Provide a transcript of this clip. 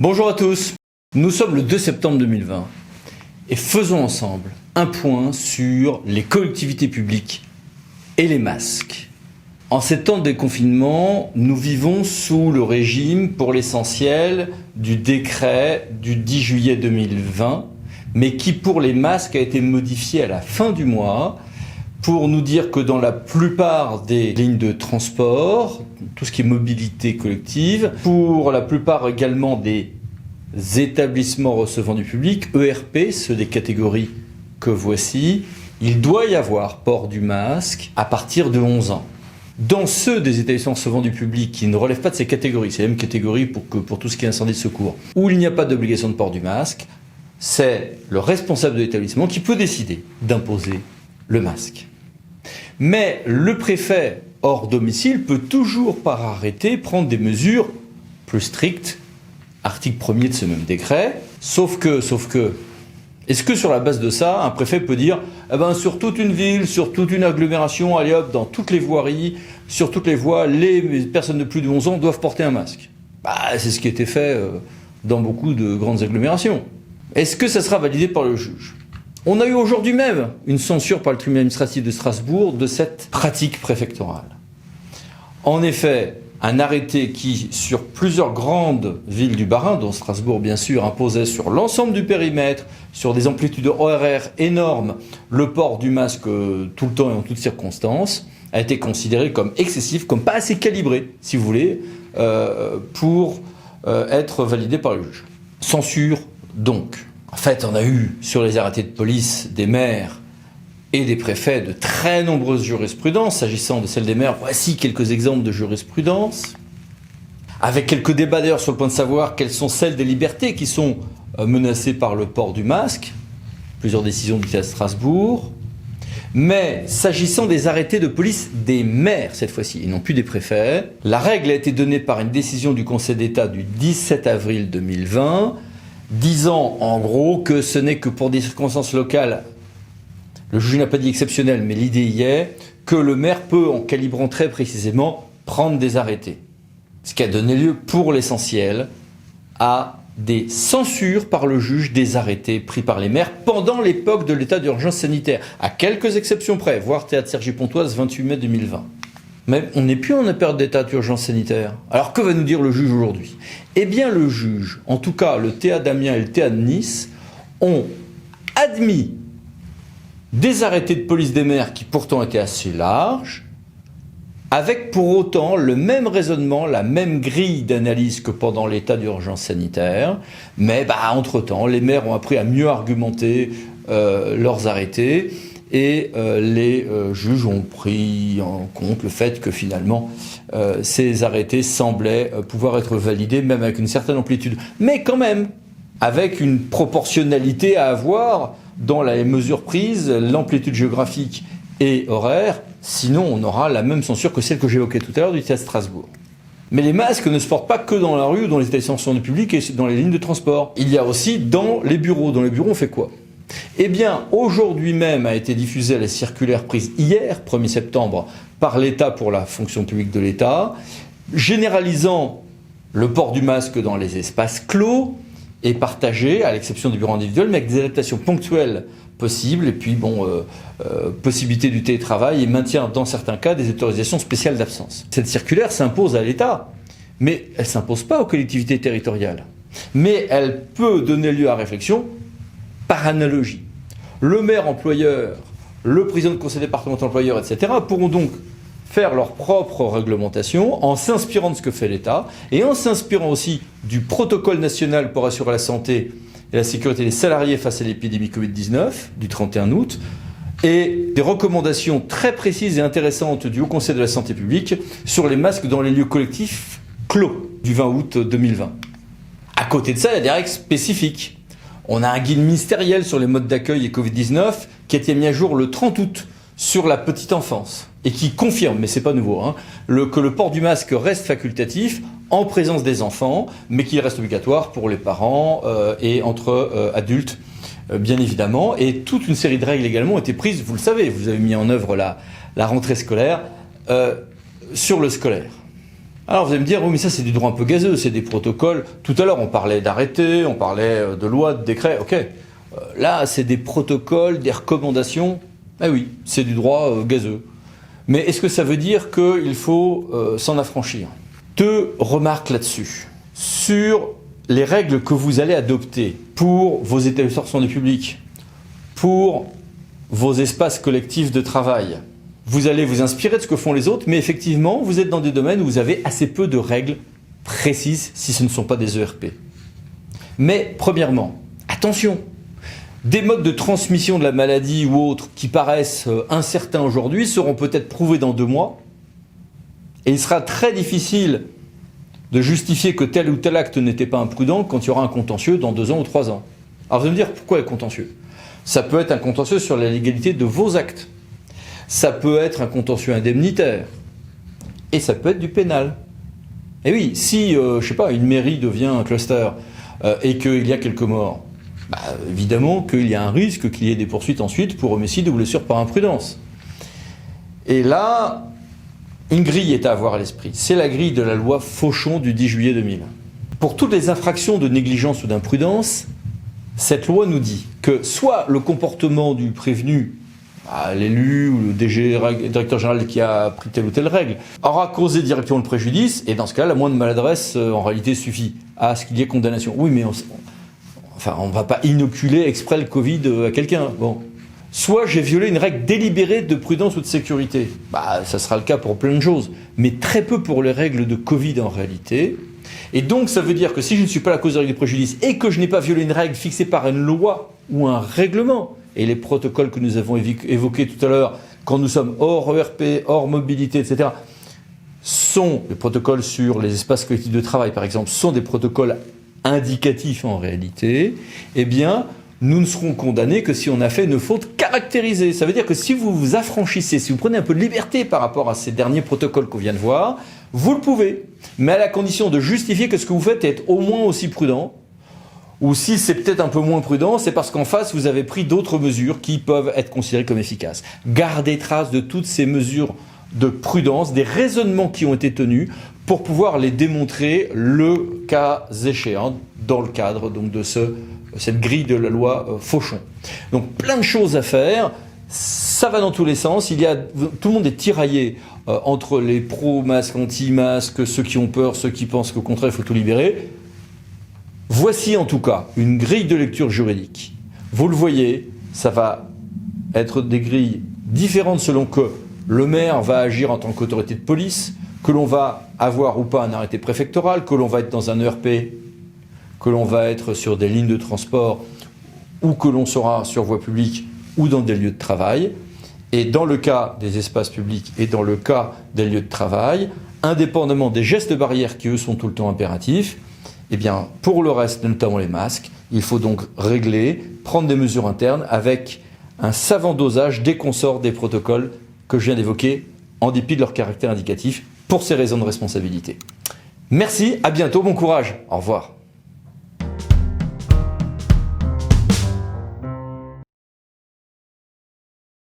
Bonjour à tous, nous sommes le 2 septembre 2020 et faisons ensemble un point sur les collectivités publiques et les masques. En ces temps de déconfinement, nous vivons sous le régime, pour l'essentiel, du décret du 10 juillet 2020, mais qui pour les masques a été modifié à la fin du mois pour nous dire que dans la plupart des lignes de transport, tout ce qui est mobilité collective, pour la plupart également des établissements recevant du public, ERP, ceux des catégories que voici, il doit y avoir port du masque à partir de 11 ans. Dans ceux des établissements recevant du public qui ne relèvent pas de ces catégories, c'est la même catégorie pour tout ce qui est incendie de secours, où il n'y a pas d'obligation de port du masque, c'est le responsable de l'établissement qui peut décider d'imposer le masque. Mais le préfet hors domicile peut toujours par arrêté prendre des mesures plus strictes, article 1er de ce même décret, sauf que, est-ce que sur la base de ça, un préfet peut dire sur toute une ville, sur toute une agglomération, allez hop, dans toutes les voiries, sur toutes les voies, les personnes de plus de 11 ans doivent porter un masque. C'est ce qui a été fait dans beaucoup de grandes agglomérations. Est-ce que ça sera validé par le juge ? On a eu aujourd'hui même une censure par le tribunal administratif de Strasbourg de cette pratique préfectorale. En effet, un arrêté qui, sur plusieurs grandes villes du Bas-Rhin, dont Strasbourg bien sûr, imposait sur l'ensemble du périmètre, sur des amplitudes horaires énormes, le port du masque tout le temps et en toutes circonstances, a été considéré comme excessif, comme pas assez calibré, si vous voulez, pour être validé par le juge. Censure donc. En fait, on a eu sur les arrêtés de police des maires et des préfets de très nombreuses jurisprudences. S'agissant de celle des maires, voici quelques exemples de jurisprudence, avec quelques débats d'ailleurs sur le point de savoir quelles sont celles des libertés qui sont menacées par le port du masque. Plusieurs décisions du à Strasbourg. Mais s'agissant des arrêtés de police des maires, cette fois-ci, et non plus des préfets, la règle a été donnée par une décision du Conseil d'État du 17 avril 2020, disant en gros que ce n'est que pour des circonstances locales, le juge n'a pas dit exceptionnel, mais l'idée y est, que le maire peut, en calibrant très précisément, prendre des arrêtés. Ce qui a donné lieu, pour l'essentiel, à des censures par le juge des arrêtés pris par les maires pendant l'époque de l'état d'urgence sanitaire, à quelques exceptions près, voire Théâtre Cergy-Pontoise, 28 mai 2020. Mais on n'est plus en période d'état d'urgence sanitaire. Alors que va nous dire le juge aujourd'hui ? Eh bien le juge, en tout cas le TA d'Amiens et le TA de Nice, ont admis des arrêtés de police des maires qui pourtant étaient assez larges, avec pour autant le même raisonnement, la même grille d'analyse que pendant l'état d'urgence sanitaire, mais entre-temps, les maires ont appris à mieux argumenter leurs arrêtés, et les juges ont pris en compte le fait que finalement ces arrêtés semblaient pouvoir être validés même avec une certaine amplitude, mais quand même avec une proportionnalité à avoir dans les mesures prises, l'amplitude géographique et horaire, sinon on aura la même censure que celle que j'évoquais tout à l'heure du théâtre Strasbourg. Mais les masques ne se portent pas que dans la rue ou dans les établissements du public et dans les lignes de transport. Il y a aussi dans les bureaux. Dans les bureaux, on fait quoi ? Eh bien, aujourd'hui même a été diffusée la circulaire prise hier, 1er septembre, par l'État pour la fonction publique de l'État, généralisant le port du masque dans les espaces clos et partagé, à l'exception des bureaux individuels, mais avec des adaptations ponctuelles possibles, et puis possibilité du télétravail et maintien dans certains cas des autorisations spéciales d'absence. Cette circulaire s'impose à l'État, mais elle ne s'impose pas aux collectivités territoriales. Mais elle peut donner lieu à réflexion par analogie. Le maire employeur, le président du conseil départemental employeur, etc. pourront donc faire leur propre réglementation en s'inspirant de ce que fait l'État et en s'inspirant aussi du protocole national pour assurer la santé et la sécurité des salariés face à l'épidémie Covid-19 du 31 août et des recommandations très précises et intéressantes du Haut Conseil de la santé publique sur les masques dans les lieux collectifs clos du 20 août 2020. À côté de ça, il y a des règles spécifiques. On a un guide ministériel sur les modes d'accueil et Covid-19 qui a été mis à jour le 30 août sur la petite enfance et qui confirme, mais c'est pas nouveau, que le port du masque reste facultatif en présence des enfants, mais qu'il reste obligatoire pour les parents et entre adultes, bien évidemment. Et toute une série de règles également ont été prises, vous le savez, vous avez mis en œuvre la rentrée scolaire sur le scolaire. Alors vous allez me dire, oui mais ça c'est du droit un peu gazeux, c'est des protocoles. Tout à l'heure on parlait d'arrêtés, on parlait de lois, de décrets, ok. Là c'est des protocoles, des recommandations. Ah oui, c'est du droit gazeux. Mais est-ce que ça veut dire qu'il faut s'en affranchir? 2 remarques là-dessus. Sur les règles que vous allez adopter pour vos établissements de santé publique, pour vos espaces collectifs de travail, vous allez vous inspirer de ce que font les autres, mais effectivement, vous êtes dans des domaines où vous avez assez peu de règles précises si ce ne sont pas des ERP. Mais premièrement, attention, des modes de transmission de la maladie ou autres qui paraissent incertains aujourd'hui seront peut-être prouvés dans 2 mois, et il sera très difficile de justifier que tel ou tel acte n'était pas imprudent quand il y aura un contentieux dans 2 ans ou 3 ans. Alors vous allez me dire, pourquoi le contentieux? Ça peut être un contentieux sur la légalité de vos actes. Ça peut être un contentieux indemnitaire. Et ça peut être du pénal. Et oui, si, je sais pas, une mairie devient un cluster et qu'il y a quelques morts, bah, évidemment qu'il y a un risque qu'il y ait des poursuites ensuite pour homicide ou blessure par imprudence. Et là, une grille est à avoir à l'esprit. C'est la grille de la loi Fauchon du 10 juillet 2000. Pour toutes les infractions de négligence ou d'imprudence, cette loi nous dit que soit le comportement du prévenu, l'élu ou le directeur général qui a pris telle ou telle règle, aura causé directement le préjudice, et dans ce cas, la moindre maladresse en réalité suffit à ce qu'il y ait condamnation. Oui, mais on ne va pas inoculer exprès le Covid à quelqu'un. Bon. Soit j'ai violé une règle délibérée de prudence ou de sécurité. Ça sera le cas pour plein de choses, mais très peu pour les règles de Covid en réalité. Et donc ça veut dire que si je ne suis pas la cause de règle de préjudice et que je n'ai pas violé une règle fixée par une loi ou un règlement, et les protocoles que nous avons évoqués tout à l'heure, quand nous sommes hors ERP, hors mobilité, etc., sont les protocoles sur les espaces collectifs de travail, par exemple, sont des protocoles indicatifs en réalité, eh bien, nous ne serons condamnés que si on a fait une faute caractérisée. Ça veut dire que si vous vous affranchissez, si vous prenez un peu de liberté par rapport à ces derniers protocoles qu'on vient de voir, vous le pouvez, mais à la condition de justifier que ce que vous faites est au moins aussi prudent, ou si c'est peut-être un peu moins prudent, c'est parce qu'en face, vous avez pris d'autres mesures qui peuvent être considérées comme efficaces. Gardez trace de toutes ces mesures de prudence, des raisonnements qui ont été tenus pour pouvoir les démontrer le cas échéant dans le cadre donc, de cette grille de la loi Fauchon. Donc plein de choses à faire, ça va dans tous les sens, tout le monde est tiraillé entre les pro-masques, anti-masques, ceux qui ont peur, ceux qui pensent qu'au contraire il faut tout libérer. Voici en tout cas une grille de lecture juridique. Vous le voyez, ça va être des grilles différentes selon que le maire va agir en tant qu'autorité de police, que l'on va avoir ou pas un arrêté préfectoral, que l'on va être dans un ERP, que l'on va être sur des lignes de transport ou que l'on sera sur voie publique ou dans des lieux de travail. Et dans le cas des espaces publics et dans le cas des lieux de travail, indépendamment des gestes barrières qui eux sont tout le temps impératifs, eh bien, pour le reste, notamment les masques, il faut donc régler, prendre des mesures internes avec un savant dosage dès qu'on sort des protocoles que je viens d'évoquer, en dépit de leur caractère indicatif, pour ces raisons de responsabilité. Merci, à bientôt, bon courage, au revoir.